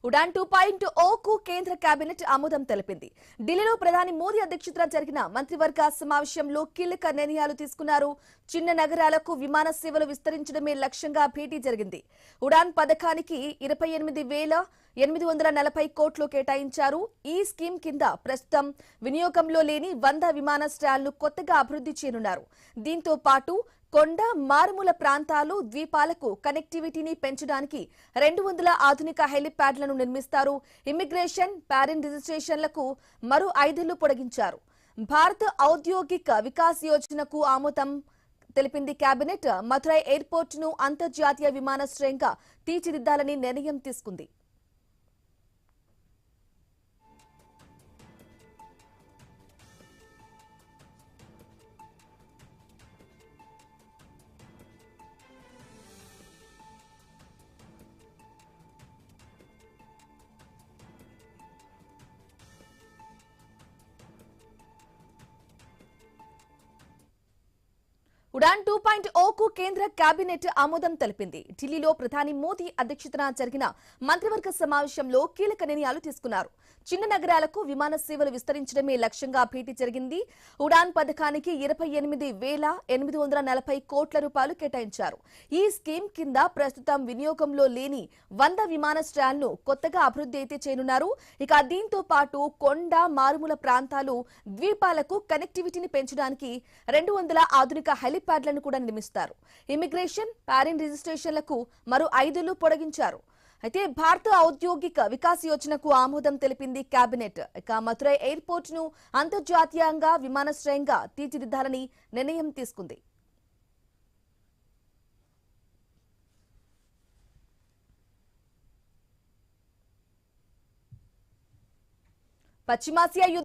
ఉడాన్ 2.0కు కేంద్ర కేబినెట్ ఆమోదం తెలిపింది. ఢిల్లీలో ప్రధాని మోదీ అధ్యక్షతన జరిగిన మంత్రివర్గ సమావేశంలో కీలక నిర్ణయాలు తీసుకున్నారు. చిన్న నగరాలకు విమాన సేవలు విస్తరించడమే లక్ష్యంగా భేటీ జరిగింది. ఉడాన్ పథకానికి 28,840 కోట్లు కేటాయించారు. ఈ స్కీమ్ కింద ప్రస్తుతం వినియోగంలో లేని 100 విమానాశ్రయాలను కొత్తగా అభివృద్ధి చేయనున్నారు. దీంతో పాటు కొండ మారుమూల ప్రాంతాలు ద్వీపాలకు కనెక్టివిటీని పెంచడానికి 200 ఆధునిక హెలిప్యాడ్లను నిర్మిస్తారు. ఇమిగ్రేషన్ ప్యారెంట్ రిజిస్ట్రేషన్లకు మరో 5 ఏళ్లు పొడిగించారు. భారత్ ఔద్యోగిక వికాస్ యోజనకు ఆమోదం తెలిపింది కేబినెట్. మథురై ఎయిర్పోర్ట్ ను అంతర్జాతీయ విమానాశ్రయంగా తీర్చిదిద్దాలని నిర్ణయం తీసుకుంది. ఉడాన్ 2.0కు కేంద్ర కేబినెట్ ఆమోదం తెలిపింది. ఢిల్లీలో ప్రధాని మోదీ అధ్యక్షతన జరిగిన మంత్రివర్గ సమావేశంలో కీలక నిర్ణయాలు తీసుకున్నారు. చిన్న నగరాలకు విమాన సేవలు విస్తరించడమే లక్ష్యంగా భేటీ జరిగింది. ఉడాన్ పథకానికి 28,840 కోట్ల రూపాయలు కేటాయించారు. ఈ స్కీమ్ కింద ప్రస్తుతం వినియోగంలో లేని 100 విమానాశ్రయాలను కొత్తగా అభివృద్ధి అయితే చేయనున్నారు. ఇక దీంతో పాటు కొండ మారుమూల ప్రాంతాలు ద్వీపాలకు కనెక్టివిటీని పెంచడానికి 200 ఆధునిక హెలిప్యాడ్లను కూడా నిర్మిస్తారు. ఇమిగ్రేషన్ ప్యారెంట్ రిజిస్ట్రేషన్లకు మరో 5 ఏళ్లు పొడిగించారు. అయితే భారత ఔద్యోగిక వికాస్ యోజనకు ఆమోదం తెలిపింది కేబినెట్. ఇక మథురై ఎయిర్పోర్ట్ ను అంతర్జాతీయంగా విమానాశ్రయంగా తీర్చిదిద్దాలని నిర్ణయం తీసుకుంది. పశ్చిమాసియా